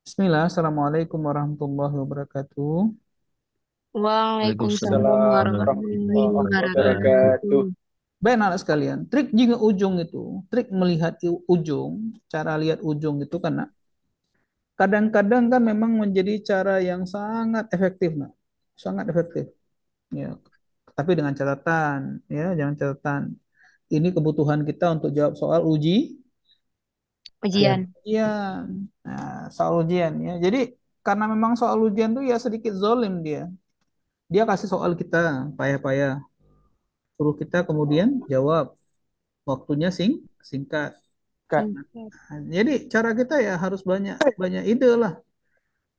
Bismillah, Assalamualaikum warahmatullahi wabarakatuh. Waalaikumsalam Waalaikumsalam warahmatullahi warahmatullahi wabarakatuh. wabarakatuh. Baik anak sekalian, trik jingga ujung itu, trik melihat ujung, cara lihat ujung itu kan, nak, kadang-kadang kan memang menjadi cara yang sangat efektif, nak, sangat efektif. Ya, tapi dengan catatan, ya, jangan catatan. Ini kebutuhan kita untuk jawab soal Ujian. ujian. Nah, soal ujian ya. Jadi karena memang soal ujian tuh ya sedikit zolim dia. Dia kasih soal kita, payah-payah. Suruh kita kemudian jawab. Waktunya singkat. Kak, Singkat. Nah, jadi cara kita ya harus banyak banyak ide lah.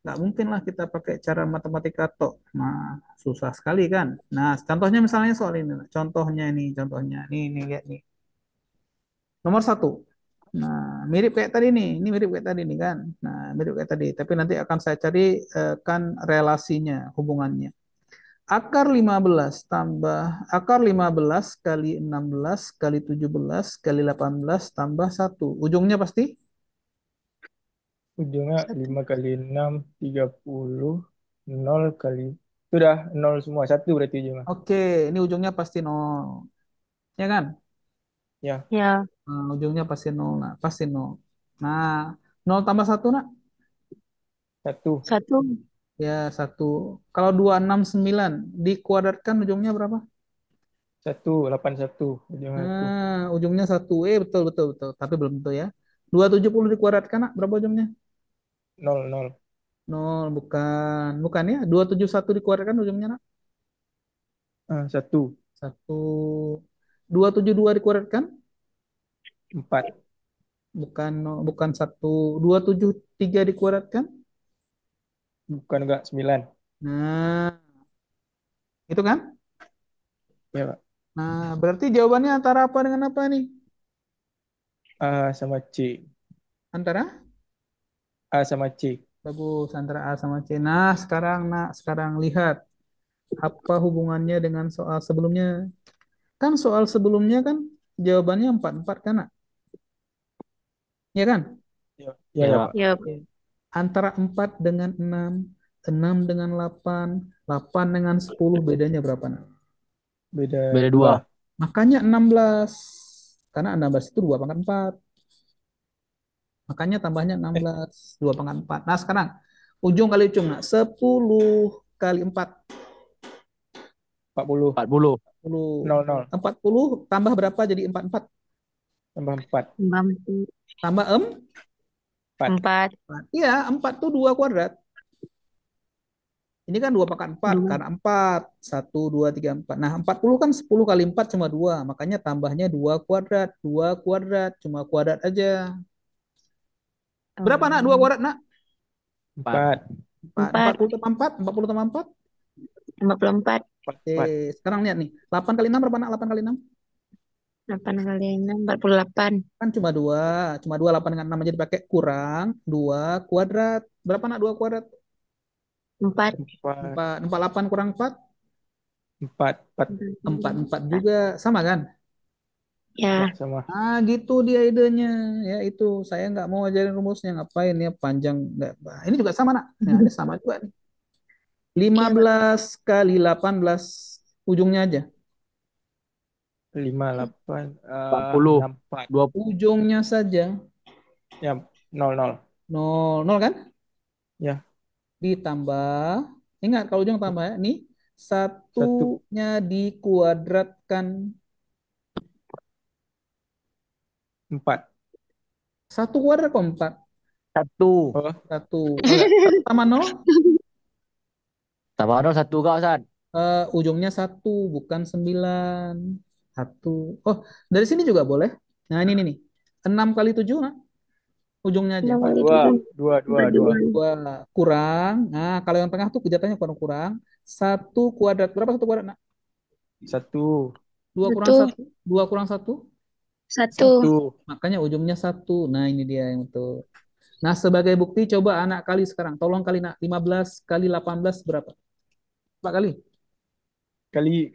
Nggak mungkin lah kita pakai cara matematika tok. Nah, susah sekali kan. Nah, contohnya misalnya soal ini. Contohnya nih, contohnya. Nih, lihat nih. Nomor satu. Nah, mirip kayak tadi nih. Ini mirip kayak tadi nih kan. Nah, mirip kayak tadi. Tapi nanti akan saya cari kan relasinya, hubungannya. Akar 15 kali 16 kali 17 kali 18 tambah satu. Ujungnya pasti? ujungnya Satu. 5 kali 6, 30. 0 kali. Sudah, 0 semua. Satu berarti ujungnya. Oke, ini ujungnya pasti nol. Ya kan? Ya, Ya, Nah, ujungnya pasti nol. Nah, pasti nol. Nah, nol tambah satu nak? satu. satu. Ya, satu. Kalau 269 dikuadratkan ujungnya berapa? 1, 8, 1. Ujungnya itu. Nah, ujungnya satu. Betul, betul, betul. Tapi belum tentu ya. 270 dikuadratkan nak? Berapa ujungnya? 0, 0. Nol, bukan. Bukan ya. 271 dikuadratkan ujungnya nak? 1, Satu. 272 dikuadratkan? 4. Bukan, bukan satu. 273 dikuadratkan? Bukan enggak 9. Nah, itu kan? Ya, Pak. Nah, berarti jawabannya antara apa dengan apa nih? A sama C. Antara? A sama C. Bagus, antara A sama C. Nah, sekarang lihat apa hubungannya dengan soal sebelumnya. Kan soal sebelumnya kan jawabannya 44 kan, Nak? Ya kan? Ya, ya, Ya, ya, Pak. Pak. Ya, Oke. Antara 4 dengan 6, 6 dengan 8, 8 dengan 10 bedanya berapa, Nak? Beda Beda dua. 2. Makanya 16. Karena 16 itu 2 pangkat 4. Makanya tambahnya Eh, 16. 2 pangkat 4. Nah, sekarang ujung kali ujung. Nah, 10 kali 4. 40. 40. 10. 0, 0. 40 tambah berapa jadi 44? Tambah 4. Tambah Tambah 4. 4. 4. Iya, 4 tuh 2 kuadrat. Ini kan 2 pangkat 4. Dua. Karena 4. 1, 2, 3, 4. Nah, 40 kan 10 kali 4 cuma 2. Makanya tambahnya 2 kuadrat. 2 kuadrat. Cuma kuadrat aja. Berapa, nak? 2 Oh, kuadrat, nak? 4. 4. 4. 4. 40 tambah 4. 40 tambah 4. 54. 4. Oke, 4. sekarang lihat nih. 8 kali 6 berapa, nak? 8 kali 6? 8 kali 6, 48. Kan cuma 2. Cuma 2, 8 dengan 6 aja dipakai. Kurang 2 kuadrat. Berapa, nak? 2 kuadrat? 4. 4. 4. 48 kurang 4. 4. 4. 4, 4 4. juga. Sama kan? Ya, Ya. sama. Ah, gitu dia idenya. Ya itu, saya nggak mau ajarin rumusnya. Ngapain ya panjang. Nggak. Nah, ini juga sama, nak. Nah, ini sama juga nih. Lima Ya, Pak. belas kali 18 ujungnya aja. 5, 8, 40. 6, 4. 2. Ujungnya saja. Ya, 0, 0. Nol, nol kan? Ya, Ditambah. Ingat kalau ujung tambah ya. Nih, 1, satunya dikuadratkan. 4. Satu kuadrat kok 4. Satu. Oh, Satu. Oh, enggak. Satu tambah nol. Tambah ada satu kak, Ustaz. Ujungnya satu, bukan 9. Satu. Oh, dari sini juga boleh. Nah, ini nih. 6 kali 7, nah, ujungnya aja. 6 kali 2, 7. 2, 2, 2. 42. Dua kurang. Nah, kalau yang tengah tuh kejatuhannya kurang kurang. Satu kuadrat. Berapa satu kuadrat, nak? 1, Dua kurang Satu. satu. Dua kurang satu. Satu. 1. Makanya ujungnya satu. Nah, ini dia yang betul. Nah, sebagai bukti coba anak kali sekarang. Tolong kali, nak. 15 kali 18 berapa? Empat kali. Kali.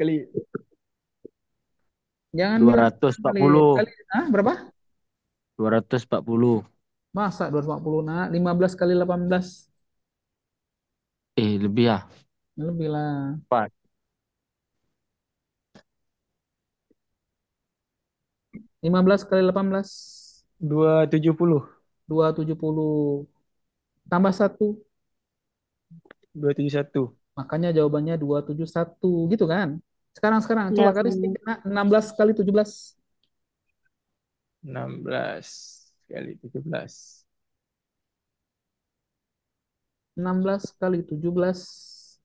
Jangan Dua bilang ratus empat kali. puluh. Kali. Ah, berapa? 240. Masa 250 nak? 15 kali 18. Lebih ah. Lebih lah. 4. 15 kali 18. 270. 270. Tambah satu. 271. Makanya jawabannya 271. Gitu kan? Sekarang. Iya, Coba kali Pak. sedikit nak. 16 kali 17. 16 kali 17. 16 kali 17.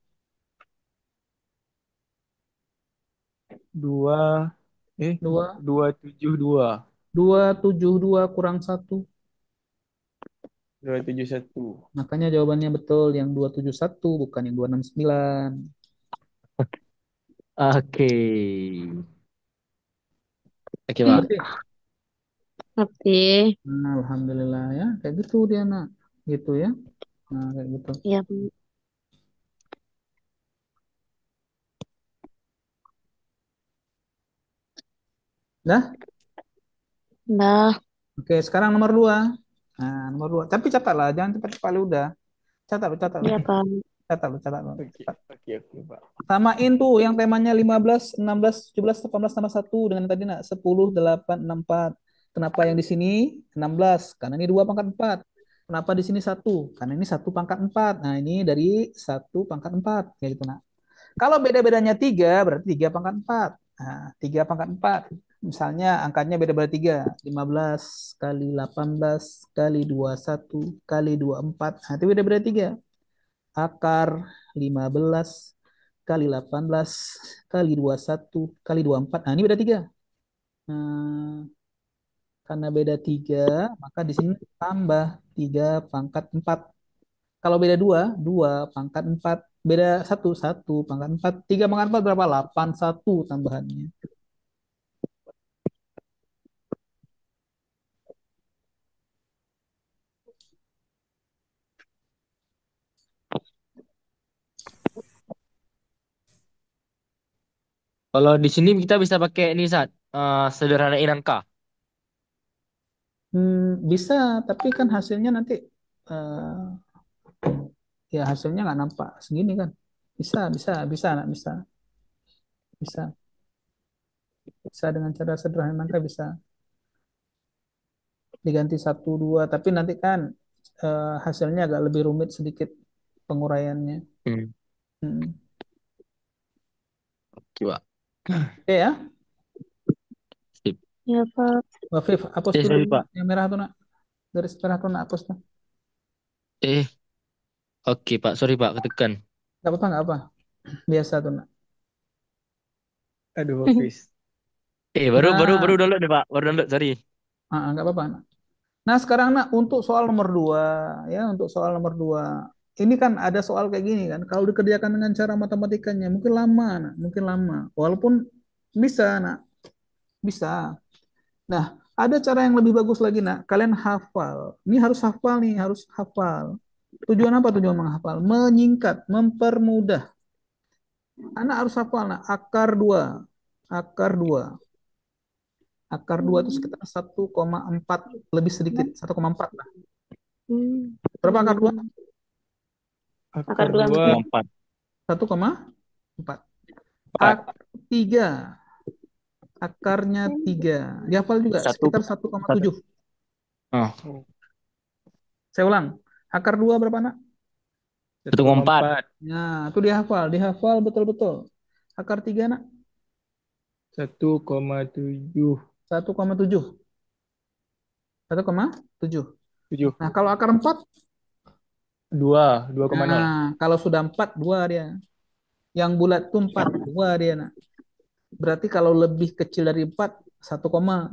2 2. 272. 272 kurang satu. 271. Makanya jawabannya betul yang 271 bukan yang 269. Oke. Oke, Pak. Ngerti? Oke, Nah, alhamdulillah ya. Kayak gitu dia nak. Gitu ya. Nah, kayak gitu. ya, Pak. Dah? Dah, Oke, sekarang nomor 2. Nah, nomor 2. Tapi catatlah, jangan cepat-cepat lu udah. Catat lu. ya, Pak. Catat lu. Oke, oke, oke, Pak. Samain tuh yang temanya 15, 16, 17, 18 tambah satu dengan yang tadi nak 10, 8, 6, 4. Kenapa yang di sini 16? Karena ini 2 pangkat 4. Kenapa di sini satu? Karena ini 1 pangkat 4. Nah, ini dari 1 pangkat 4. Kayak gitu nak. Kalau beda-bedanya 3, berarti 3 pangkat 4. Nah, 3 pangkat 4. Misalnya angkanya beda-beda 3. 15 kali 18 kali 21 kali 24. Nah, itu beda-beda 3. Akar 15 kali 18 kali 21 kali 24. Nah, ini beda 3. Nah, karena beda 3, maka di sini tambah 3 pangkat 4. Kalau beda 2, 2 pangkat 4. Beda 1, 1 pangkat 4. 3 pangkat 4 berapa? 8, 1 tambahannya. Kalau di sini kita bisa pakai ini, Sat. Sederhanain angka. Bisa, tapi kan hasilnya nanti eh, ya hasilnya nggak nampak segini kan. Bisa, nak, bisa, bisa dengan cara sederhana angka bisa diganti satu dua, tapi nanti kan hasilnya agak lebih rumit sedikit penguraiannya. Hmm. Hmm. Oke, Pak. Oke ya, Sip. Ya, Pak. Wafif, hapus dulu Sorry, Pak. yang merah tuh nak, garis merah tuh nak, hapus tuh. Eh, oke, Pak. Sorry, Pak. Ketekan. Nggak apa, biasa tuh nak. Aduh, Hafiz. Baru Nah, download nih, Pak. Baru download, sorry. nggak apa-apa nak. Nah, sekarang nak untuk soal nomor 2 ya, untuk soal nomor 2 ini kan ada soal kayak gini kan. Kalau dikerjakan dengan cara matematikanya mungkin lama, nak. Mungkin lama. Walaupun bisa, nak. Bisa. Nah, ada cara yang lebih bagus lagi, nak. Kalian hafal. Ini harus hafal nih, harus hafal. Tujuan apa tujuan menghafal? Menyingkat, mempermudah. Anak harus hafal, nak. Akar 2. Akar 2. Akar 2 itu sekitar 1,4 lebih sedikit, 1,4 lah. Hmm. Berapa akar 2? Akar Akar 2, 2. 4. 1,4. 4. Akar 3. Akarnya 3. Dihafal juga Satu. sekitar Satu. 1,7. Oh, Saya ulang. Akar 2 berapa, nak? 1,4. 1,4. Nah, itu dihafal, dihafal betul-betul. Akar 3, nak? 1,7. 1,7. 1,7. 7. Nah, kalau akar 4, 2. 2,0. nah, kalau sudah 4, 2 dia. Yang bulat itu 4, 2 dia, nak. Berarti kalau lebih kecil dari 4, 1 koma.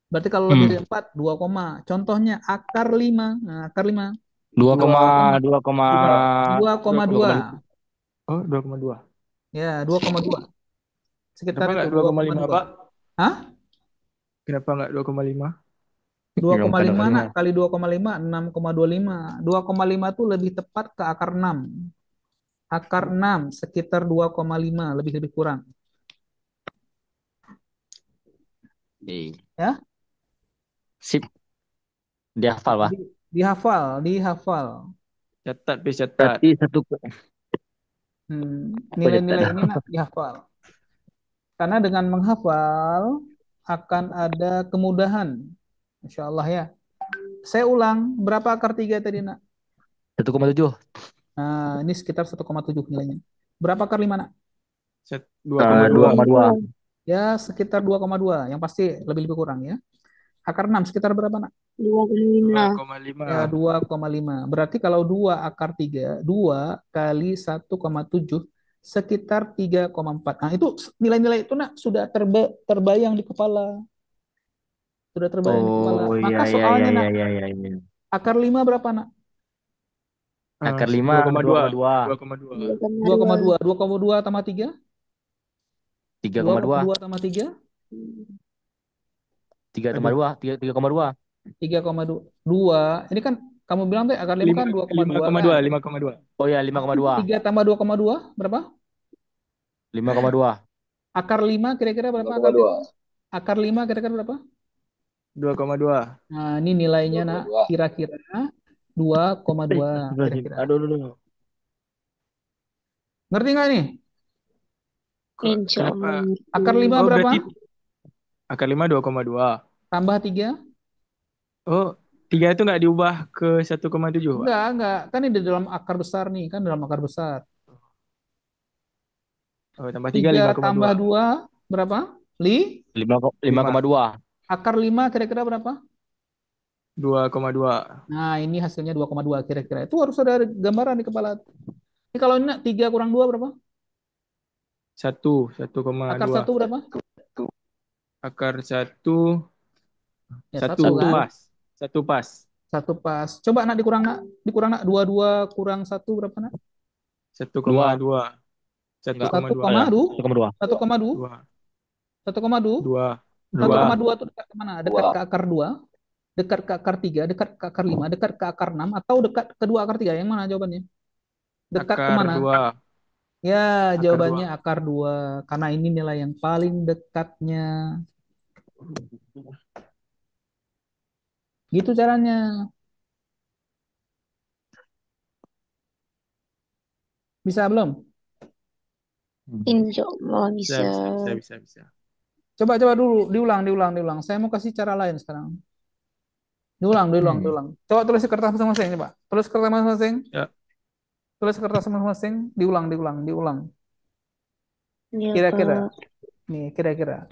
Berarti kalau lebih Hmm. dari 4, 2 koma. Contohnya akar 5. Nah, akar 5. 2, 2. 2, 2,2. 2,5. Oh, 2,2. Ya, 2,2. Sekitar Kenapa itu nggak 2,5, 2,2. Pak? Hah? Kenapa nggak 2,5? 2,5 nak 5. kali 2,5, 6,25. 2,5 itu lebih tepat ke akar 6. Akar 6 sekitar 2,5 lebih kurang. Oke. Ya, Sip. Dihafal, Pak. Dihafal. Catat, catat. Berarti satu Nilai-nilai ini nak dihafal. Karena dengan menghafal akan ada kemudahan. Insya Allah ya. Saya ulang, berapa akar 3 tadi nak? 1,7. Nah, ini sekitar 1,7 nilainya. Berapa akar 5 nak? 2,2. 2,2. Ya, sekitar 2,2. Yang pasti lebih-lebih kurang ya. Akar 6 sekitar berapa nak? 2,5. 2,5. Ya, 2,5. Berarti kalau 2 akar 3, 2 kali 1,7 sekitar 3,4. Nah, itu nilai-nilai itu nak sudah terbayang di kepala. Sudah terbayang di kepala. Oh, iya, Maka iya, iya, soalnya nak, iya, iya, iya. akar 5 berapa nak? Akar 5, 2,2. 2,2. 2,2. 2,2. 2,2 tambah 3? 3,2. 2,2 tambah 3? 3,2. 3,2. 3,2. Ini kan kamu bilang tuh akar 5 kan 2,2 kan? 5,2. 5,2. Oh ya, 5,2. 3 tambah 2,2 berapa? 5,2. Akar 5 kira-kira berapa akar 5? Akar 5 kira-kira berapa? 2,2. Nah, ini nilainya nak kira-kira 2,2 kira-kira. Aduh, aduh, aduh. Ngerti nggak nih? Insya Kenapa? Allah. Akar 5 Oh, berapa? berarti akar 5 2,2. Tambah 3? Oh, 3 itu nggak diubah ke 1,7, Pak? Enggak. Kan ini di dalam akar besar nih, kan dalam akar besar. Oh, tambah 3, 3 tambah 5,2. 2 berapa? 5,2. Akar 5 kira-kira berapa? 2,2. Nah, ini hasilnya 2,2 kira-kira. Itu harus ada gambaran di kepala. Ini kalau ini nak 3 kurang 2 berapa? 1, Akar 1,2. 1 berapa? Akar 1, Ya, 1 1 kan? pas. 1 pas. 1 pas. Coba nak dikurang nak. Dikurang nak 22 kurang 1 berapa nak? 1,2. Enggak. 1,2. 1,2. 1,2. 2. 1,2. 2. 2. 1,2 itu dekat ke mana? Dekat ke akar 2, dekat ke akar 3, dekat ke akar 5, dekat ke akar 6, atau dekat ke 2 akar 3? Yang mana jawabannya? Dekat Akar kemana? 2. Ya, Akar jawabannya 2. akar 2. Karena ini nilai yang paling dekatnya. Gitu caranya. Bisa belum? Insya Allah Bisa, bisa. bisa. Coba dulu, diulang. Saya mau kasih cara lain sekarang. Diulang. Coba tulis di kertas masing-masing, coba. Tulis kertas masing-masing. Ya. Tulis kertas masing-masing. Diulang. Ya, Kira-kira. Kak. Nih, kira-kira.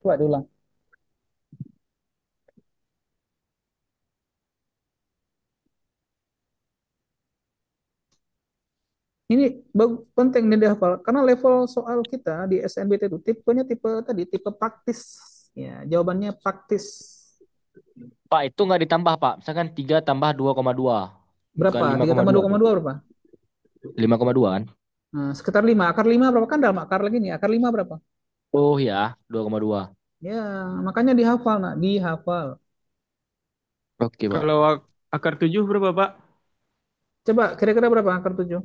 Coba diulang. Ini penting nih dihafal karena level soal kita di SNBT itu tipenya tipe praktis. Ya, jawabannya praktis. Pak, itu nggak ditambah, Pak. Misalkan 3 tambah 2,2. Bukan Berapa? 3 tambah 5,2. 2,2 berapa? 5,2 kan? Nah, sekitar 5. Akar 5 berapa? Kan dalam akar lagi nih. Akar 5 berapa? Oh ya, 2,2. Ya, makanya dihafal, nak. Dihafal. Oke, Pak. Kalau akar 7 berapa, Pak? Coba kira-kira berapa akar 7?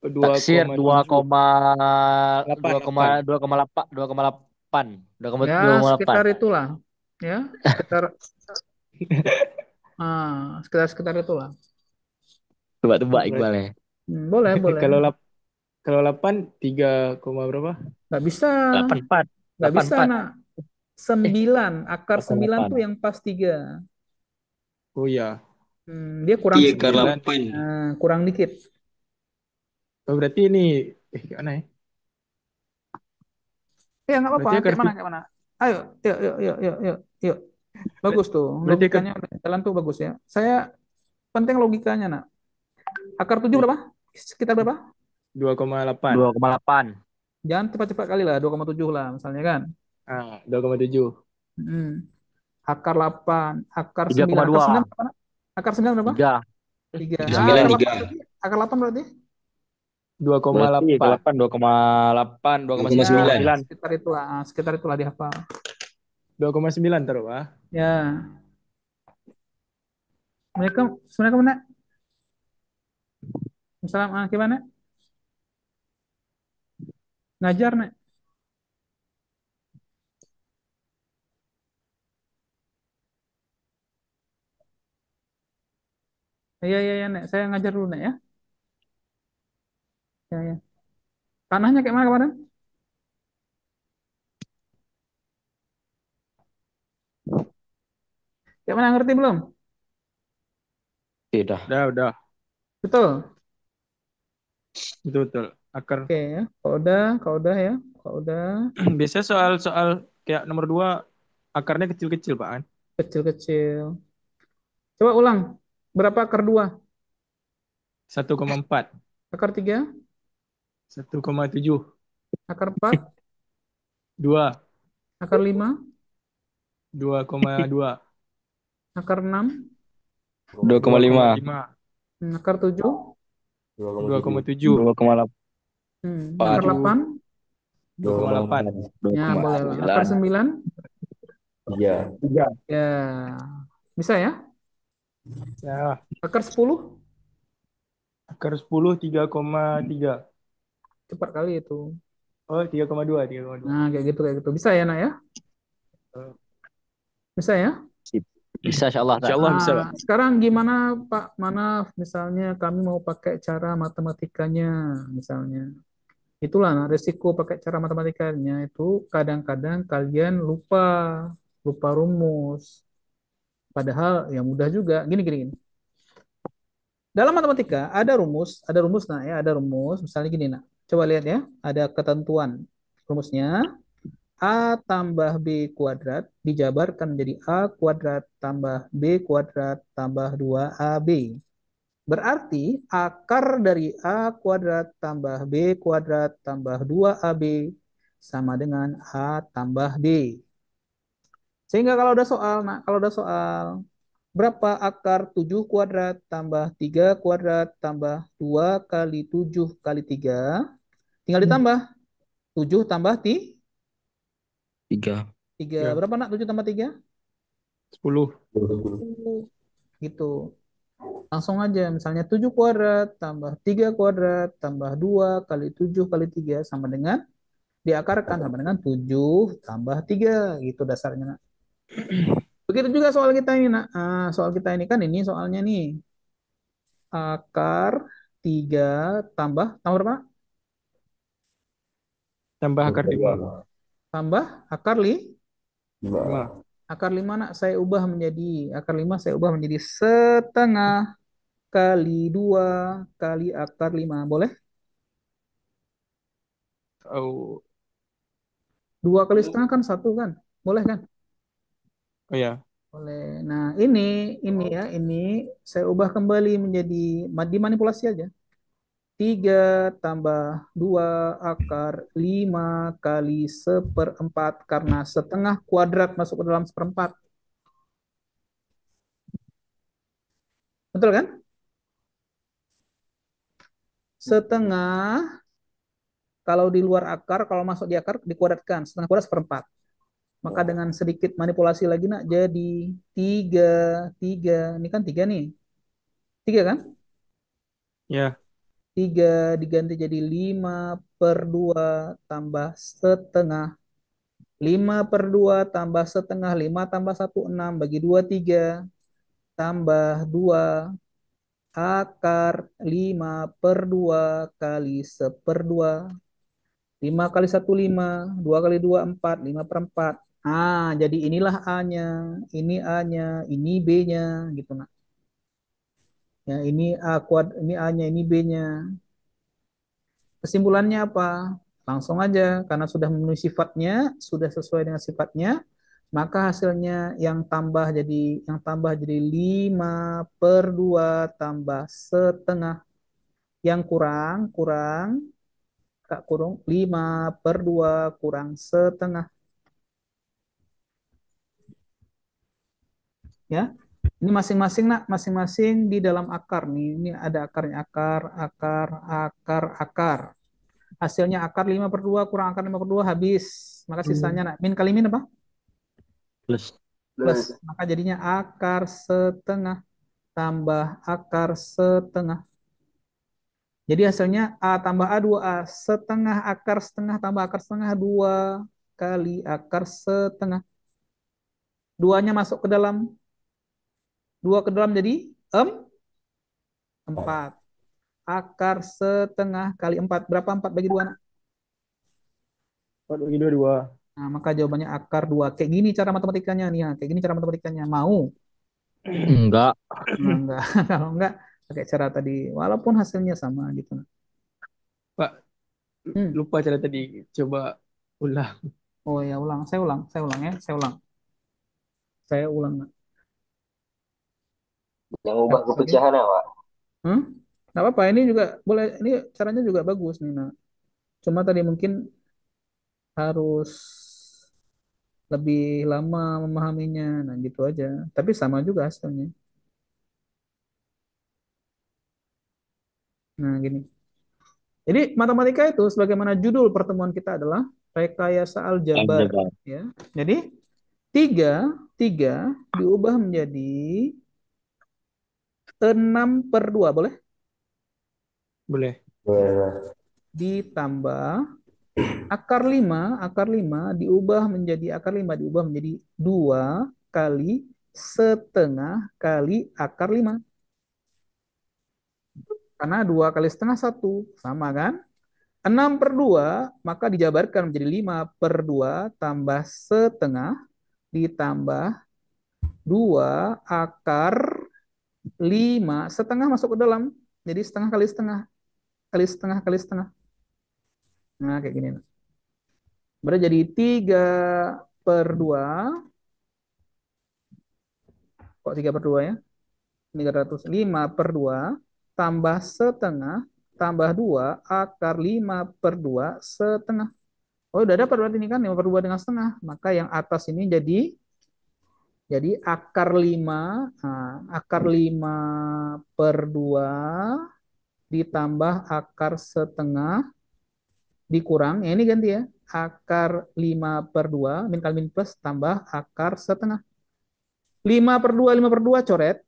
Taksir 2,7. 8. 2,8. 2,8. Ya, 2,8. sekitar itulah. Ya, sekitar sekitar itulah. Coba tebak Iqbal ya. Boleh. Kalau 8 3, berapa? Nggak bisa. 84. Nggak bisa, 84. nak. 9. Akar 9 tuh 88. yang pas 3. Oh iya. Dia kurang Iya, sedikit. 9. Kurang dikit. Oh, berarti ini gimana ya? Ya, nggak apa-apa. Berarti akar Kayak mana? Ayo, yuk. Bagus tuh. berarti akar Logikanya udah jalan tuh bagus ya. Saya penting logikanya, nak. Akar 7 berapa? Sekitar berapa? 2,8. 2,8. Jangan cepat-cepat kali lah. 2,7 lah misalnya kan. 2,7. Hmm. Akar 8. Akar 9. 3,2. Akar 9 berapa, nak? Akar 9 berapa? 3. 3. 9, Akar 8 3. berarti? Akar 8 berarti? 2,8. 2,8, 2,9. 2,9. Sekitar itulah dihafal. 2,9 taruh, Pak. Ya. Assalamualaikum, mana? Assalamualaikum, gimana? Ngajar, nak? Iya, iya, iya, Nek. Saya ngajar dulu, Nek, ya. Ya, ya. Tanahnya kayak mana kemarin? Kayak mana, ngerti belum? Tidak. Udah. Betul. Betul, betul. Akar. Oke, ya. Kalau udah ya. Kalau udah Biasanya soal-soal kayak nomor 2 akarnya kecil-kecil, Pak. Kan? kecil-kecil. Coba ulang. Berapa akar 2? 1,4. Akar 3? 1,7. Akar 4? 2. Akar 5? 2,2. Akar 6? 2,5. 2,5. Akar 7? 2,7. 2,8. Akar 8? 2,8. Ya, boleh lah. Akar 2,9. 9? Iya. 3. Ya. Bisa ya? Ya, Akar 10? akar 10 3,3. Cepat kali itu. Oh, 3,2, 3,2. Nah, kayak gitu. Bisa ya, Nak ya? Bisa ya? Sip. Bisa insyaallah, Insya tak. Allah bisa, Pak. Sekarang gimana Pak Manaf? Misalnya kami mau pakai cara matematikanya, misalnya. Itulah nah, resiko pakai cara matematikanya itu kadang-kadang kalian lupa rumus. Padahal yang mudah juga. Gini. Dalam matematika ada rumus nah ya, ada rumus. Misalnya gini nak. Coba lihat ya, ada ketentuan. Rumusnya A tambah B kuadrat dijabarkan menjadi A kuadrat tambah B kuadrat tambah 2AB. Berarti akar dari A kuadrat tambah B kuadrat tambah 2AB sama dengan A tambah B. Sehingga kalau ada soal, berapa akar 7 kuadrat tambah 3 kuadrat tambah 2 kali 7 kali 3? Tinggal ditambah. 7 tambah 3. 3. Ya, Berapa nak 7 tambah 3? 10. Gitu. Langsung aja, misalnya 7 kuadrat tambah 3 kuadrat tambah 2 kali 7 kali 3 sama dengan diakarkan sama dengan 7 tambah 3. Gitu dasarnya, nak. Begitu juga soal kita ini, nak. Soal kita ini kan ini soalnya nih. Akar 3 tambah berapa? Tambah akar 5. Tambah akar 5. akar 5 nak akar 5 saya ubah menjadi setengah kali 2 kali akar 5. Boleh? Oh, 2 kali setengah kan 1 kan? Boleh kan? oh ya. Boleh. Nah, ini saya ubah kembali menjadi dimanipulasi aja. 3 tambah 2 akar 5 kali seperempat karena setengah kuadrat masuk ke dalam seperempat. Betul kan? Setengah kalau di luar akar, kalau masuk di akar dikuadratkan. Setengah kuadrat seperempat. Maka dengan sedikit manipulasi lagi nak jadi 3. Ini kan 3 nih. 3 kan? Ya, 3 diganti jadi 5 per 2 tambah setengah. 5 per 2 tambah setengah. 5 tambah 1, 6. Bagi 2, 3. Tambah 2 akar 5 per 2 kali seperdua. 5 kali 1, 5. 2 kali 2, 4. 5 per 4. Jadi inilah A-nya. Ini A-nya. Ini B-nya. Gitu, nak. Ya, ini ini A-nya, ini B-nya. Kesimpulannya apa? Langsung aja, karena sudah memenuhi sifatnya, sudah sesuai dengan sifatnya, maka hasilnya yang tambah jadi 5 per 2 tambah setengah. Yang kurang, Kak kurung, 5 per 2 kurang setengah. Ya, ini masing-masing nak, masing-masing di dalam akar nih. Ini ada akarnya, akar. Hasilnya akar 5 per 2 kurang akar 5 per 2 habis. Maka sisanya nak, min kali min apa? Plus. Plus. Maka jadinya akar setengah tambah akar setengah. Jadi hasilnya A tambah A 2A. Setengah tambah akar setengah 2 kali akar setengah. Duanya masuk ke dalam. 2 ke dalam jadi 4. Akar setengah kali 4. Berapa 4 bagi 2, nak? 4 bagi 2, 2. Nah, maka jawabannya akar 2. Kayak gini cara matematikanya nih ya. Kayak gini cara matematikanya. Mau? Enggak. Nah, enggak. Kalau enggak, pakai cara tadi. Walaupun hasilnya sama gitu. Pak, Hmm. lupa cara tadi. Coba ulang. Oh ya, ulang. Saya ulang. Saya ulang ya. Saya ulang. Saya ulang, nak. Yang ubah Oke. kepecahan apa? Hmm? Nggak apa-apa. Ini juga boleh. Ini caranya juga bagus nih, nak. Cuma tadi mungkin harus lebih lama memahaminya. Nah, gitu aja. Tapi sama juga hasilnya. Nah, gini. Jadi matematika itu sebagaimana judul pertemuan kita adalah rekayasa aljabar, Aljabar. ya. Jadi tiga tiga diubah menjadi 6/2, boleh? Boleh. Boleh. Ditambah akar lima diubah menjadi 2 kali setengah kali akar 5. Karena 2 kali setengah 1, sama kan? 6/2 maka dijabarkan menjadi 5/2 tambah setengah ditambah 2 akar 5. Setengah masuk ke dalam. Jadi setengah kali setengah. Kali setengah kali setengah. Nah, kayak gini. Berarti jadi 3/2. Kok 3/2 ya? 305/2 tambah setengah tambah 2 akar 5/2 setengah. Oh, udah dapat berarti ini kan 5/2 dengan setengah. Maka yang atas ini jadi akar 5/2 ditambah akar setengah dikurang, ya ini ganti ya, akar 5/2, min kali min plus tambah akar setengah. 5/2 coret,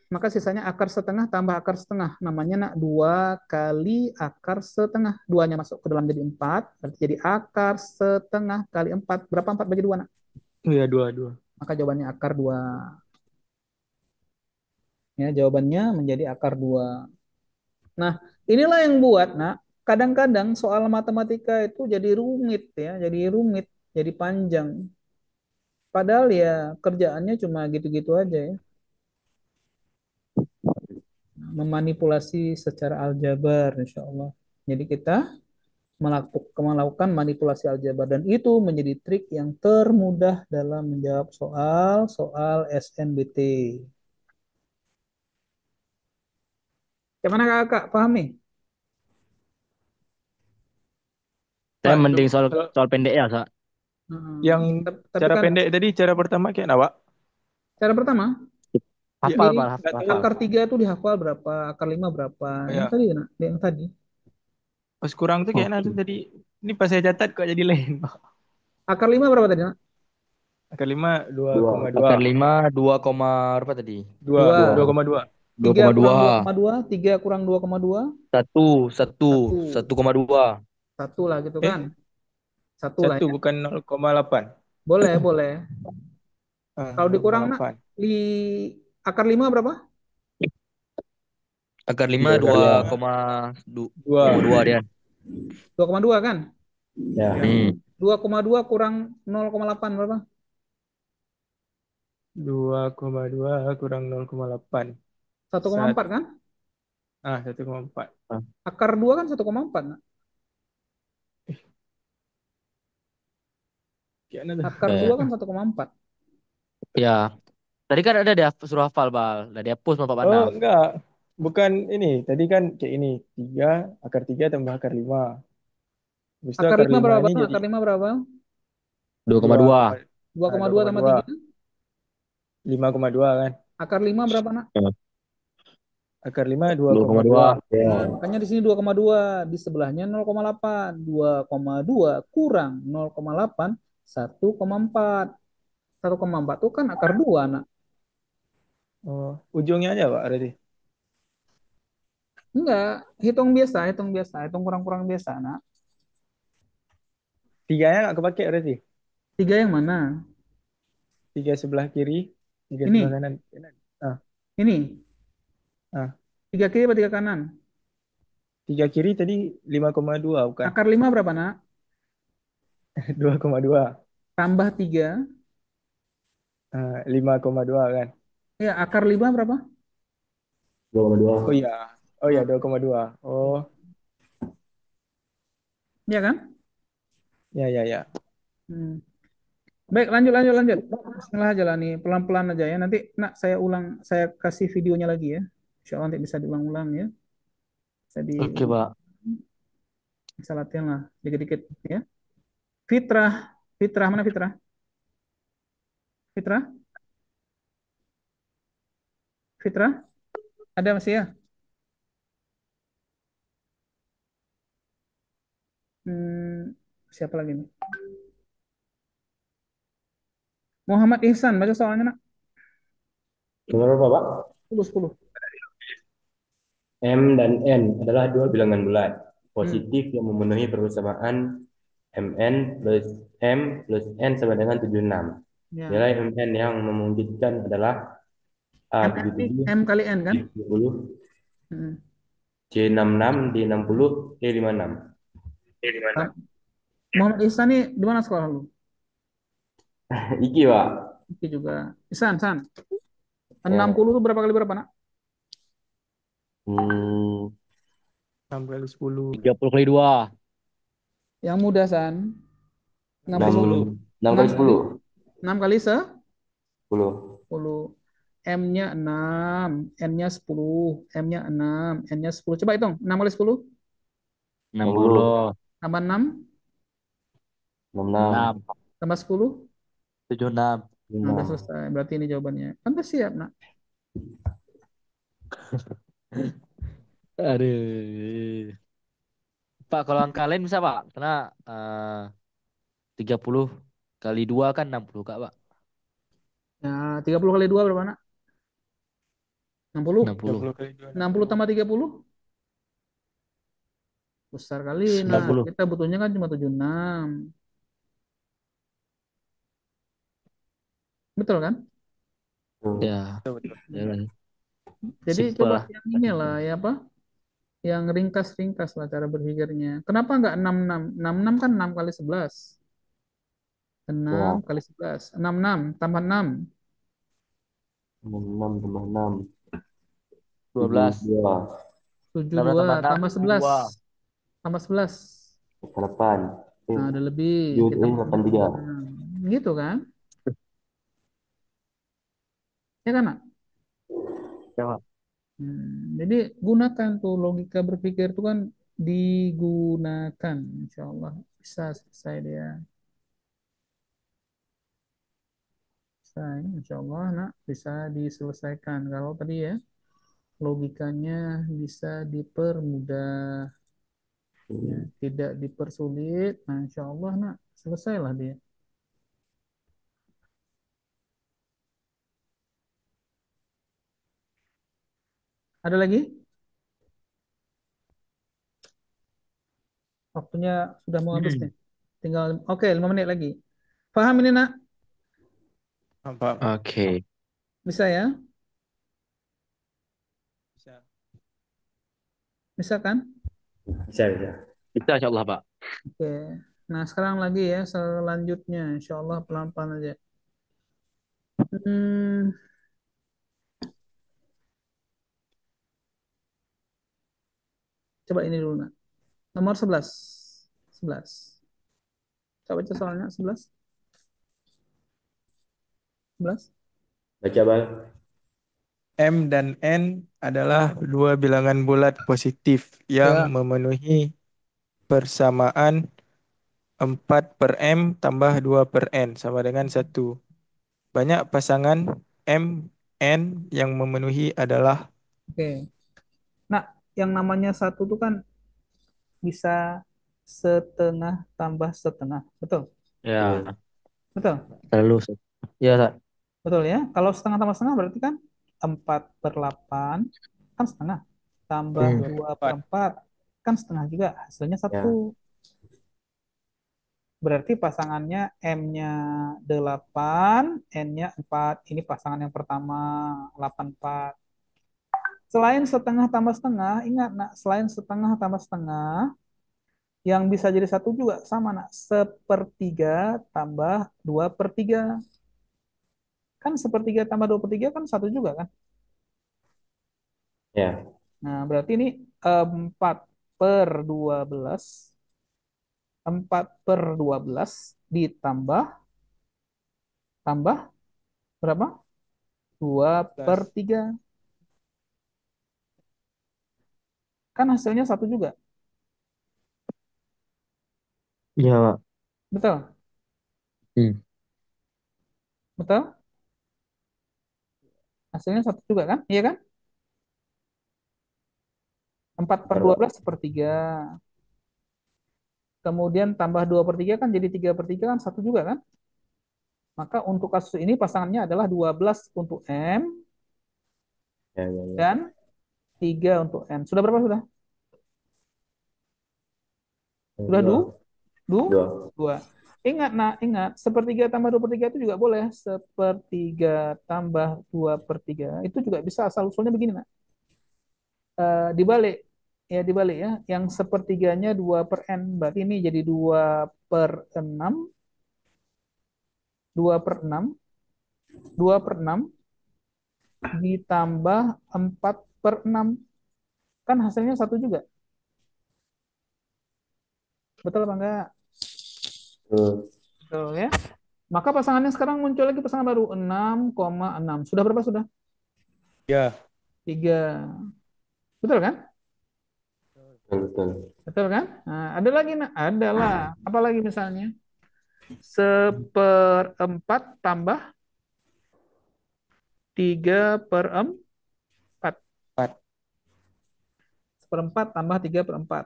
maka sisanya akar setengah tambah akar setengah. Namanya nak 2 kali akar setengah. Duanya masuk ke dalam jadi 4, berarti jadi akar setengah kali 4. Berapa 4 bagi 2, nak? Oh ya, 2, 2. Maka jawabannya akar 2. Ya, jawabannya menjadi akar 2. Nah, inilah yang buat, nak, kadang-kadang soal matematika itu jadi rumit ya, jadi panjang. Padahal ya kerjaannya cuma gitu-gitu aja ya. Memanipulasi secara aljabar, insya Allah. Jadi kita melakukan manipulasi aljabar dan itu menjadi trik yang termudah dalam menjawab soal-soal SNBT. Gimana kakak, pahami? Saya Pak, mending soal kalau soal pendek ya, Kak. yang Tapi cara kan pendek tadi, cara pertama kayak apa, Pak? cara pertama, Ya, Hafal, Pak, jadi nggak tahu. hafal. akar 3 itu dihafal berapa, akar 5 berapa. Oh, Yang ya. tadi, nak, yang tadi. Pas kurang tuh kayak Oke. tuh tadi. Ini pas saya catat kok jadi lain, Pak. Akar 5 berapa tadi, nak? Akar 5, Dua. 2,2. Akar 5 2, berapa tadi? 2, 2. 2,2. 3 kurang 2,2. 2,2. 3 kurang 2,2. 1, 1, 1. 1,2. 1 lah gitu kan. Eh, 1 lah 1 ya. bukan 0,8. Boleh, boleh. Kalau dikurang, nak, 0,8. di akar 5 berapa? Akar 5 Tiga kali ya. 2,2 2. dia. 2,2 kan? Ya. Hmm. 2,2 kurang 0,8 berapa? 2,2 kurang 0,8. 1,4 kan? 1,4. Akar 2 kan 1,4, nak. Kayak tuh. Akar 2 kan 1,4. Ya. Tadi kan ada dia suruh hafal, Bal. Udah dia hapus sama Pak Oh, Manaf. enggak. Bukan ini. Tadi kan kayak ini. 3, akar 3 tambah akar 5. Habis itu Akar akar 5 5 berapa? ini jadi Akar 5 berapa? 2,2. 2,2 tambah 2,2. 3. 5,2 kan. Akar 5 berapa, nak? Akar 5, 2,2. 2,2. Ya. Makanya di sini 2,2, di sebelahnya 0,8. 2,2 kurang 0,8, 1,4. 1,4 itu kan akar 2, nak. Oh, ujungnya aja Pak berarti. Enggak, hitung biasa, hitung kurang-kurang biasa, nak. 3-nya nggak kepake berarti. 3 yang mana? 3 sebelah kiri, 3 sebelah Ini, kanan. Ah, ini. ah. Tiga kiri apa tiga kanan? 3 kiri tadi 5,2 bukan? Akar 5 berapa, nak? 2,2. Tambah 3. 5,2 kan? Ya, akar 5 berapa? 2,2. Oh iya. Oh iya Nah, 2,2. Oh, ya kan? ya ya ya. Hmm. Baik, lanjut, lanjut, lanjut. Bismillah aja lah nih, pelan-pelan aja ya. Nanti, nak, saya ulang, saya kasih videonya lagi ya. Insya Allah nanti bisa diulang-ulang ya. Bisa Oke, Pak. bisa latihan lah, dikit-dikit ya. Fitrah, Fitrah, mana Fitrah? Fitrah, Fitrah, ada masih ya? Hmm, siapa lagi nih? Muhammad Ihsan, baca soalnya, nak. Nomor berapa, Pak? 10, 10. M dan N adalah dua bilangan bulat Hmm, positif yang memenuhi persamaan Mn plus M plus N sama dengan 76. ya. Nilai Mn yang memungkinkan adalah A M, ini 77, M kali N B kan? 70, Hmm. C 66, D 60, E 56. Tam- Muhammad Ihsan nih di mana sekolah lu? Iki, Pak. Iki juga. Ihsan, San. Ya. 60 itu berapa kali berapa, nak? Hmm, 6 kali 10. 30 kali 2. Yang mudah, San. 6, 60. 6 6 kali kali 10. 6 kali 10. 10. M-nya 6, N-nya 10, M-nya 6, N-nya 10. Coba hitung. 6 kali 10 60, 60. tambah 6 66, 6. tambah 10. 76. Nah, udah 6. selesai. Berarti ini jawabannya. Kan udah siap, nak. Aduh. Pak, kalau angka lain bisa, Pak? Karena eh 30 kali 2 kan 60, Kak, Pak. Ya, 30 kali 2 berapa, nak? 60. 60. 30 kali 2, 60 60. tambah 30. Besar kali. Nah, 90. kita butuhnya kan cuma 76. Betul kan? Ya, Betul, betul. ya kan. Jadi Simpel coba lah. yang inilah ya apa? Yang ringkas-ringkas lah cara berpikirnya. Kenapa nggak 66? 66 kan 6 kali 11. 6 Ya, kali 11. 66 tambah 6. 6 tambah 6, 12. 72, 16 72 tambah 6, tambah 11. 72. Tambah 11. 8. Nah, udah lebih. Yud Kita ini butuhnya 83. 76. Gitu kan? Ya kan, Nak? Ya, Pak. Jadi gunakan tuh logika berpikir itu kan digunakan. Insya Allah bisa selesai dia. Bisa, ya, insya Allah, nak, bisa diselesaikan. Kalau tadi ya logikanya bisa dipermudah, ya, tidak dipersulit. Nah, insya Allah, nak, selesailah dia. Ada lagi? Waktunya sudah mau habis nih. Tinggal, oke, 5 menit lagi. Paham ini, nak? Apa? Oke. Bisa ya? Bisa. Bisa kan? Bisa, bisa. Bisa, insya Allah, Pak. Oke. Nah, sekarang lagi ya, selanjutnya. Insya Allah pelan-pelan aja. Hmm, coba ini dulu, nak. Nomor 11. 11. Coba baca soalnya 11. 11. Baca, Bang. M dan N adalah dua bilangan bulat positif yang Ya, memenuhi persamaan 4 per M tambah 2 per N sama dengan 1. Banyak pasangan M, N yang memenuhi adalah oke. Nah, yang namanya satu tuh kan bisa setengah tambah setengah. Betul? Ya, Ya. Betul? selalu. Ya, Kak. Betul ya? Kalau setengah tambah setengah berarti kan 4 per 8 kan setengah. Tambah per Hmm. 2 per 4. 4 kan setengah juga. Hasilnya satu. Ya. Berarti pasangannya M-nya 8, N-nya 4. Ini pasangan yang pertama 84. Selain setengah tambah setengah, ingat nak, selain setengah tambah setengah, yang bisa jadi satu juga sama nak, sepertiga tambah 2/3. Kan sepertiga tambah 2/3 kan satu juga kan? Ya. Nah, berarti ini 4/12. 4/12 ditambah tambah berapa? 2/3. Kan hasilnya satu juga. Iya, Pak. Betul? Hmm. Betul? Hasilnya satu juga kan? Iya kan? 4/12 sepertiga. Kemudian tambah 2/3 kan jadi 3/3 kan satu juga kan? Maka untuk kasus ini pasangannya adalah 12 untuk M Ya, ya, ya. dan 3 untuk N. Sudah berapa sudah? Sudah Dua. Dua. 2. Ingat, nah, ingat, sepertiga tambah 2/3 itu juga boleh. Sepertiga tambah 2/3 itu juga bisa, asal usulnya begini, nak. Dibalik, ya dibalik ya. Yang sepertiganya 2/n, berarti ini jadi 2/6. 2/6. 2/6 ditambah 4/6. Kan hasilnya satu juga. Betul apa enggak? Terus. Betul ya. Maka pasangannya sekarang muncul lagi pasangan baru 6,6. Sudah berapa sudah? Ya. 3. Betul kan? Betul, betul. Betul kan? Nah, ada lagi, nak? Ada lah. Apa lagi misalnya? 1/4 tambah 3/4. 4. 1/4 tambah 3/4.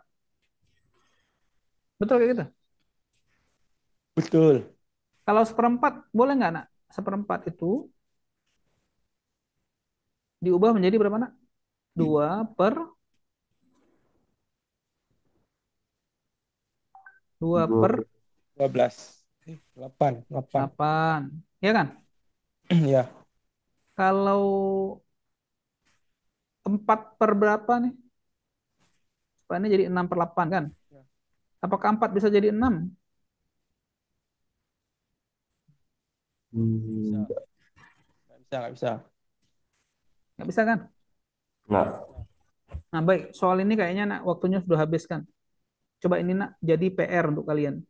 Betul kayak gitu? Betul. Kalau 1/4, boleh nggak, nak? 1/4 itu diubah menjadi berapa, nak? 2 per 2 per 12. 8. 8. 8. Ya kan? Ya. Kalau 4 per berapa nih? Supaya ini jadi 6/8 kan? Ya. Apakah 4 bisa jadi 6? Bisa. Enggak. Nggak bisa. Nggak bisa kan? Enggak. Nah, baik. Soal ini kayaknya, nak, waktunya sudah habis kan? Coba ini, nak, jadi PR untuk kalian.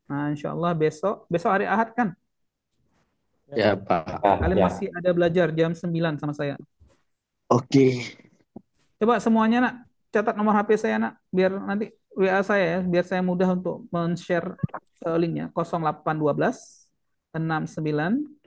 Nah, insya Allah besok hari Ahad kan? Ya, Pak. Kalian Ya. masih ada belajar jam 9 sama saya. Oke. Coba semuanya, nak, catat nomor HP saya, nak, biar nanti WA saya ya, biar saya mudah untuk men-share linknya. 0812 69